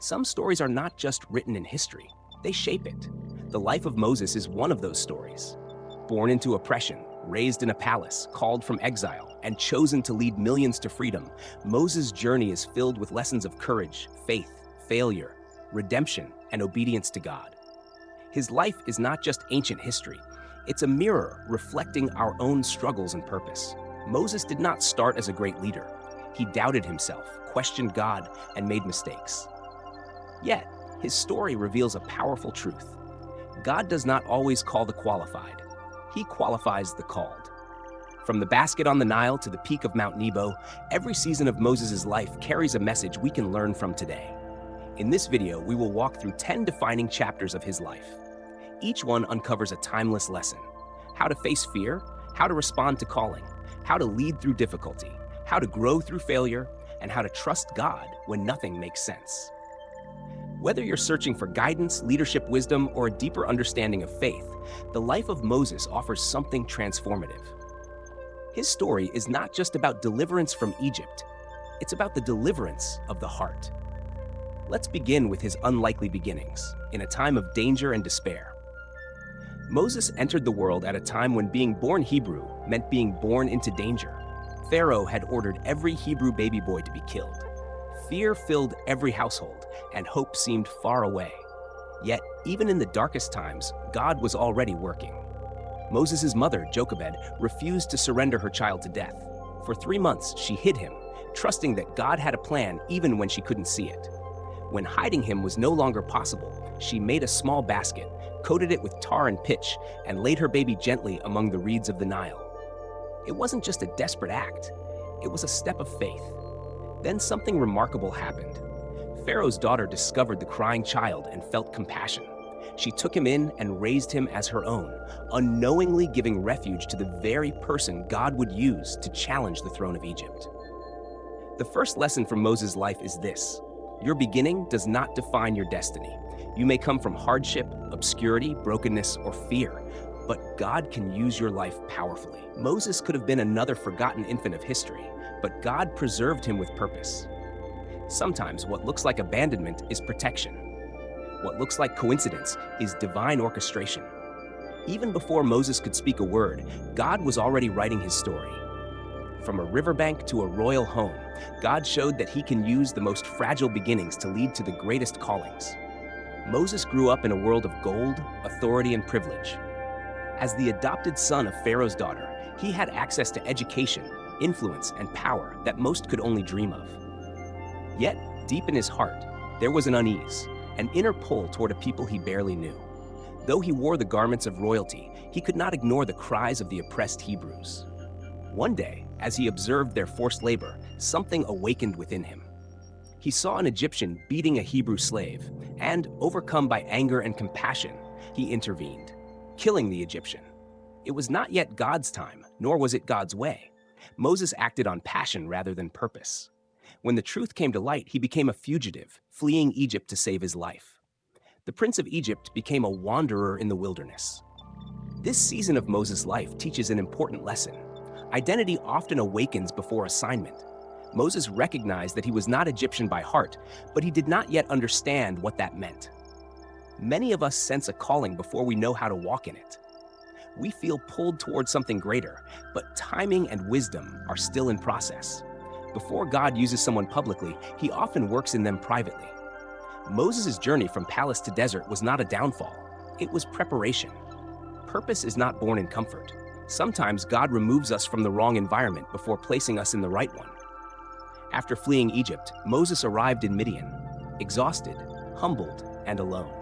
Some stories are not just written in history, they shape it. The life of Moses is one of those stories. Born into oppression, raised in a palace, called from exile, and chosen to lead millions to freedom, Moses' journey is filled with lessons of courage, faith, failure, redemption, and obedience to God. His life is not just ancient history, it's a mirror reflecting our own struggles and purpose. Moses did not start as a great leader. He doubted himself, questioned God, and made mistakes. Yet, his story reveals a powerful truth. God does not always call the qualified. He qualifies the called. From the basket on the Nile to the peak of Mount Nebo, every season of Moses' life carries a message we can learn from today. In this video, we will walk through 10 defining chapters of his life. Each one uncovers a timeless lesson: how to face fear, how to respond to calling, how to lead through difficulty, how to grow through failure, and how to trust God when nothing makes sense. Whether you're searching for guidance, leadership wisdom, or a deeper understanding of faith, the life of Moses offers something transformative. His story is not just about deliverance from Egypt, it's about the deliverance of the heart. Let's begin with his unlikely beginnings, in a time of danger and despair. Moses entered the world at a time when being born Hebrew meant being born into danger. Pharaoh had ordered every Hebrew baby boy to be killed. Fear filled every household, and hope seemed far away. Yet, even in the darkest times, God was already working. Moses' mother, Jochebed, refused to surrender her child to death. For 3 months, she hid him, trusting that God had a plan even when she couldn't see it. When hiding him was no longer possible, she made a small basket, coated it with tar and pitch, and laid her baby gently among the reeds of the Nile. It wasn't just a desperate act, it was a step of faith. Then something remarkable happened. Pharaoh's daughter discovered the crying child and felt compassion. She took him in and raised him as her own, unknowingly giving refuge to the very person God would use to challenge the throne of Egypt. The first lesson from Moses' life is this: your beginning does not define your destiny. You may come from hardship, obscurity, brokenness, or fear, but God can use your life powerfully. Moses could have been another forgotten infant of history, but God preserved him with purpose. Sometimes what looks like abandonment is protection. What looks like coincidence is divine orchestration. Even before Moses could speak a word, God was already writing his story. From a riverbank to a royal home, God showed that he can use the most fragile beginnings to lead to the greatest callings. Moses grew up in a world of gold, authority, and privilege. As the adopted son of Pharaoh's daughter, he had access to education, influence, and power that most could only dream of. Yet, deep in his heart, there was an unease, an inner pull toward a people he barely knew. Though he wore the garments of royalty, he could not ignore the cries of the oppressed Hebrews. One day, as he observed their forced labor, something awakened within him. He saw an Egyptian beating a Hebrew slave, and, overcome by anger and compassion, he intervened, killing the Egyptian. It was not yet God's time, nor was it God's way. Moses acted on passion rather than purpose. When the truth came to light, he became a fugitive, fleeing Egypt to save his life. The prince of Egypt became a wanderer in the wilderness. This season of Moses' life teaches an important lesson. Identity often awakens before assignment. Moses recognized that he was not Egyptian by heart, but he did not yet understand what that meant. Many of us sense a calling before we know how to walk in it. We feel pulled towards something greater, but timing and wisdom are still in process. Before God uses someone publicly, he often works in them privately. Moses' journey from palace to desert was not a downfall, it was preparation. Purpose is not born in comfort. Sometimes God removes us from the wrong environment before placing us in the right one. After fleeing Egypt, Moses arrived in Midian, exhausted, humbled, and alone.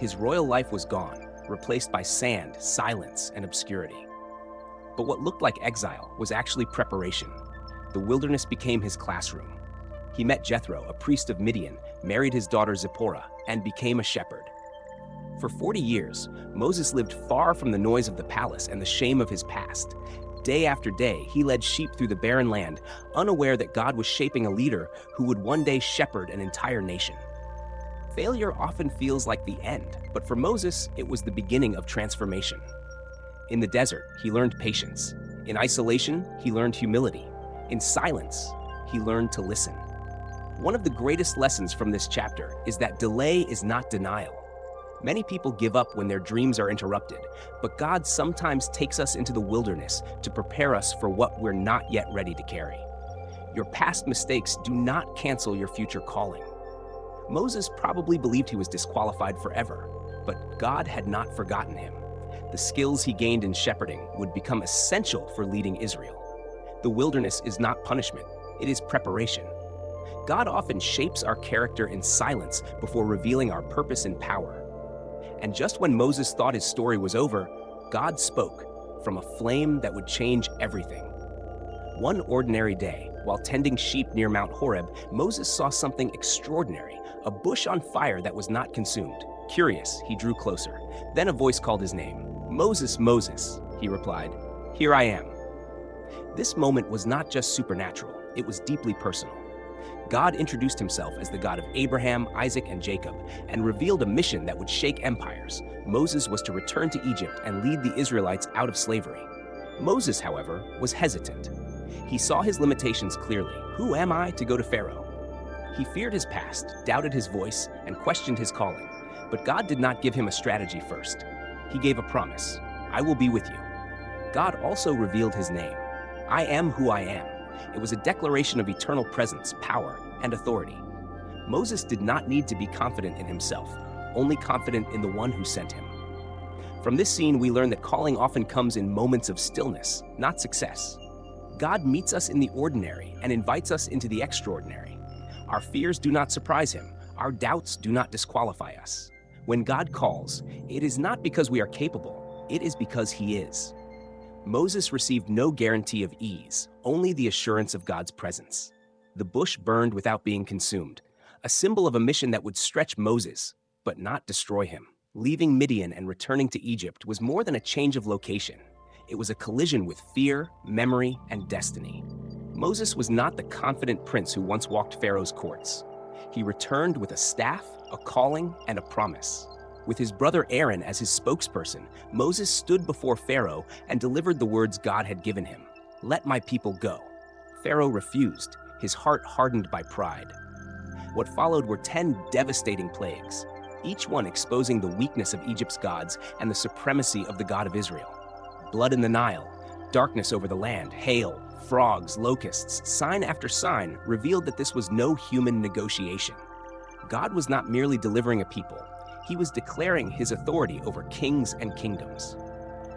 His royal life was gone, replaced by sand, silence, and obscurity. But what looked like exile was actually preparation. The wilderness became his classroom. He met Jethro, a priest of Midian, married his daughter Zipporah, and became a shepherd. For 40 years, Moses lived far from the noise of the palace and the shame of his past. Day after day, he led sheep through the barren land, unaware that God was shaping a leader who would one day shepherd an entire nation. Failure often feels like the end, but for Moses, it was the beginning of transformation. In the desert, he learned patience. In isolation, he learned humility. In silence, he learned to listen. One of the greatest lessons from this chapter is that delay is not denial. Many people give up when their dreams are interrupted, but God sometimes takes us into the wilderness to prepare us for what we're not yet ready to carry. Your past mistakes do not cancel your future calling. Moses probably believed he was disqualified forever, but God had not forgotten him. The skills he gained in shepherding would become essential for leading Israel. The wilderness is not punishment, it is preparation. God often shapes our character in silence before revealing our purpose and power. And just when Moses thought his story was over, God spoke from a flame that would change everything. One ordinary day, while tending sheep near Mount Horeb, Moses saw something extraordinary, a bush on fire that was not consumed. Curious, he drew closer. Then a voice called his name. "Moses, Moses," he replied. "Here I am." This moment was not just supernatural, it was deeply personal. God introduced himself as the God of Abraham, Isaac, and Jacob, and revealed a mission that would shake empires. Moses was to return to Egypt and lead the Israelites out of slavery. Moses, however, was hesitant. He saw his limitations clearly. Who am I to go to Pharaoh? He feared his past, doubted his voice, and questioned his calling. But God did not give him a strategy first. He gave a promise. "I will be with you." God also revealed his name. "I am who I am." It was a declaration of eternal presence, power, and authority. Moses did not need to be confident in himself, only confident in the one who sent him. From this scene, we learn that calling often comes in moments of stillness, not success. God meets us in the ordinary and invites us into the extraordinary. Our fears do not surprise him. Our doubts do not disqualify us. When God calls, it is not because we are capable, it is because he is. Moses received no guarantee of ease, only the assurance of God's presence. The bush burned without being consumed, a symbol of a mission that would stretch Moses, but not destroy him. Leaving Midian and returning to Egypt was more than a change of location. It was a collision with fear, memory, and destiny. Moses was not the confident prince who once walked Pharaoh's courts. He returned with a staff, a calling, and a promise. With his brother Aaron as his spokesperson, Moses stood before Pharaoh and delivered the words God had given him. "Let my people go." Pharaoh refused, his heart hardened by pride. What followed were 10 devastating plagues, each one exposing the weakness of Egypt's gods and the supremacy of the God of Israel. Blood in the Nile, darkness over the land, hail, frogs, locusts, sign after sign revealed that this was no human negotiation. God was not merely delivering a people, he was declaring his authority over kings and kingdoms.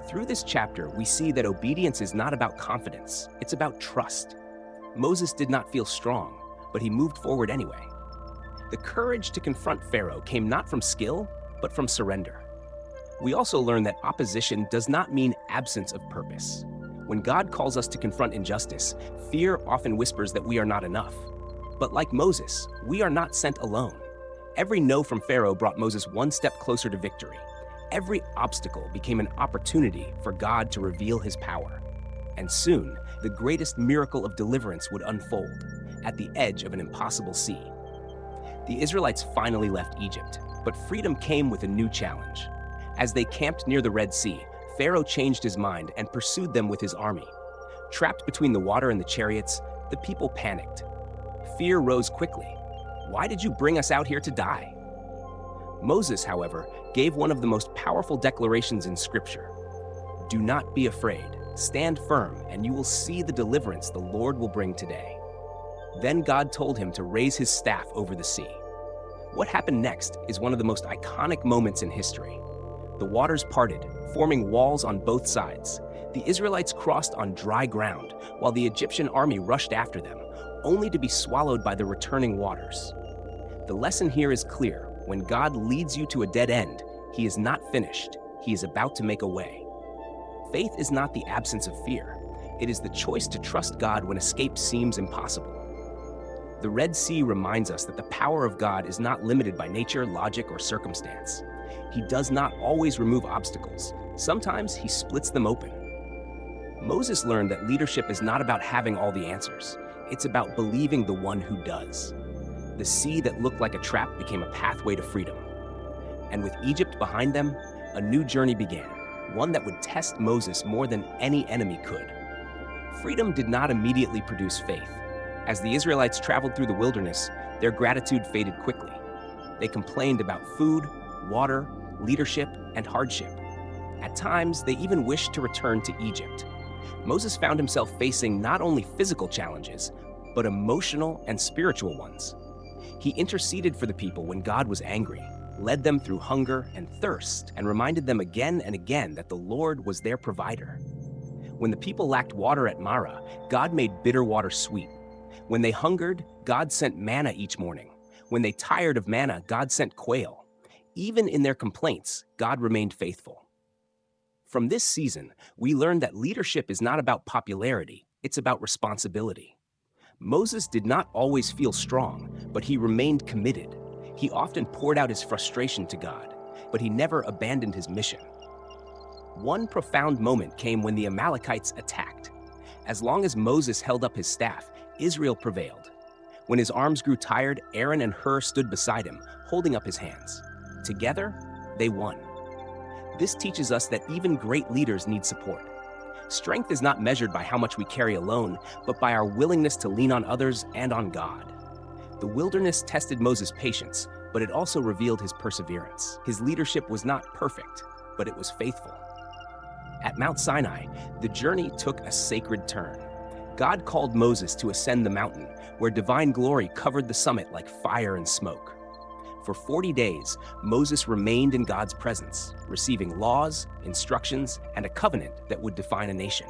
Through this chapter, we see that obedience is not about confidence, it's about trust. Moses did not feel strong, but he moved forward anyway. The courage to confront Pharaoh came not from skill, but from surrender. We also learn that opposition does not mean absence of purpose. When God calls us to confront injustice, fear often whispers that we are not enough. But like Moses, we are not sent alone. Every no from Pharaoh brought Moses one step closer to victory. Every obstacle became an opportunity for God to reveal his power. And soon, the greatest miracle of deliverance would unfold at the edge of an impossible sea. The Israelites finally left Egypt, but freedom came with a new challenge. As they camped near the Red Sea, Pharaoh changed his mind and pursued them with his army. Trapped between the water and the chariots, the people panicked. Fear rose quickly. "Why did you bring us out here to die?" Moses, however, gave one of the most powerful declarations in Scripture. "Do not be afraid. Stand firm, and you will see the deliverance the Lord will bring today." Then God told him to raise his staff over the sea. What happened next is one of the most iconic moments in history. The waters parted, forming walls on both sides. The Israelites crossed on dry ground, while the Egyptian army rushed after them, only to be swallowed by the returning waters. The lesson here is clear. When God leads you to a dead end, he is not finished. He is about to make a way. Faith is not the absence of fear. It is the choice to trust God when escape seems impossible. The Red Sea reminds us that the power of God is not limited by nature, logic, or circumstance. He does not always remove obstacles. Sometimes he splits them open. Moses learned that leadership is not about having all the answers. It's about believing the one who does. The sea that looked like a trap became a pathway to freedom. And with Egypt behind them, a new journey began, one that would test Moses more than any enemy could. Freedom did not immediately produce faith. As the Israelites traveled through the wilderness, Their gratitude faded quickly. They complained about food, water, leadership, and hardship. At times, they even wished to return to Egypt. Moses found himself facing not only physical challenges, but emotional and spiritual ones. He interceded for the people when God was angry, led them through hunger and thirst, and reminded them again and again that the Lord was their provider. When the people lacked water at Marah, God made bitter water sweet. When they hungered, God sent manna each morning. When they tired of manna, God sent quail. Even in their complaints, God remained faithful. From this season, we learned that leadership is not about popularity, it's about responsibility. Moses did not always feel strong, but he remained committed. He often poured out his frustration to God, but he never abandoned his mission. One profound moment came when the Amalekites attacked. As long as Moses held up his staff, Israel prevailed. When his arms grew tired, Aaron and Hur stood beside him, holding up his hands. Together, they won. This teaches us that even great leaders need support. Strength is not measured by how much we carry alone, but by our willingness to lean on others and on God. The wilderness tested Moses' patience, but it also revealed his perseverance. His leadership was not perfect, but it was faithful. At Mount Sinai, the journey took a sacred turn. God called Moses to ascend the mountain, where divine glory covered the summit like fire and smoke. For 40 days, Moses remained in God's presence, receiving laws, instructions, and a covenant that would define a nation.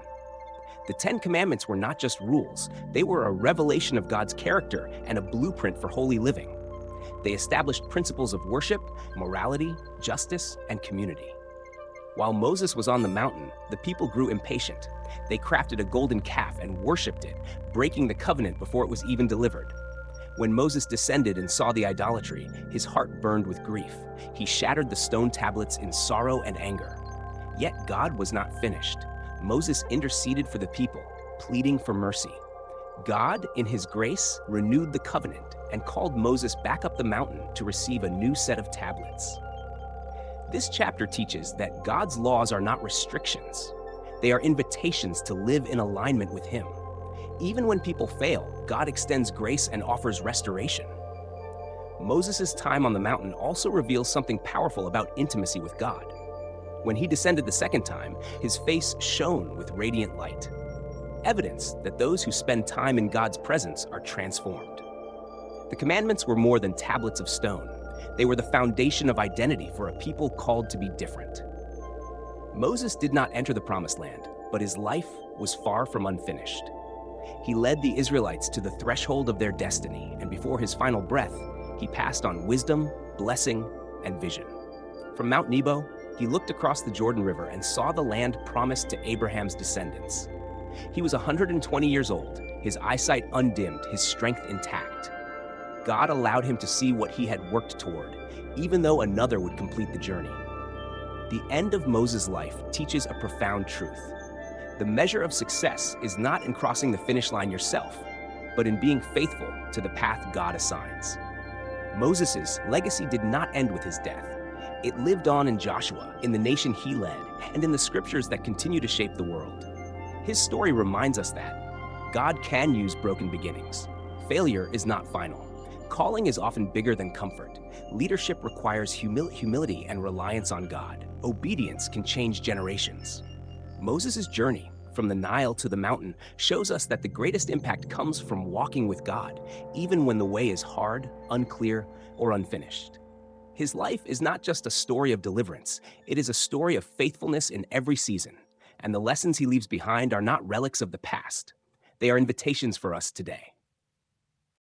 The 10 Commandments were not just rules, they were a revelation of God's character and a blueprint for holy living. They established principles of worship, morality, justice, and community. While Moses was on the mountain, the people grew impatient. They crafted a golden calf and worshipped it, breaking the covenant before it was even delivered. When Moses descended and saw the idolatry, his heart burned with grief. He shattered the stone tablets in sorrow and anger. Yet God was not finished. Moses interceded for the people, pleading for mercy. God, in his grace, renewed the covenant and called Moses back up the mountain to receive a new set of tablets. This chapter teaches that God's laws are not restrictions. They are invitations to live in alignment with him. Even when people fail, God extends grace and offers restoration. Moses' time on the mountain also reveals something powerful about intimacy with God. When he descended the second time, his face shone with radiant light, evidence that those who spend time in God's presence are transformed. The commandments were more than tablets of stone. They were the foundation of identity for a people called to be different. Moses did not enter the promised land, but his life was far from unfinished. He led the Israelites to the threshold of their destiny, and before his final breath, he passed on wisdom, blessing, and vision. From Mount Nebo, he looked across the Jordan River and saw the land promised to Abraham's descendants. He was 120 years old, his eyesight undimmed, his strength intact. God allowed him to see what he had worked toward, even though another would complete the journey. The end of Moses' life teaches a profound truth. The measure of success is not in crossing the finish line yourself, but in being faithful to the path God assigns. Moses' legacy did not end with his death. It lived on in Joshua, in the nation he led, and in the scriptures that continue to shape the world. His story reminds us that God can use broken beginnings. Failure is not final. Calling is often bigger than comfort. Leadership requires humility and reliance on God. Obedience can change generations. Moses' journey, from the Nile to the mountain, shows us that the greatest impact comes from walking with God, even when the way is hard, unclear, or unfinished. His life is not just a story of deliverance, it is a story of faithfulness in every season, and the lessons he leaves behind are not relics of the past. They are invitations for us today.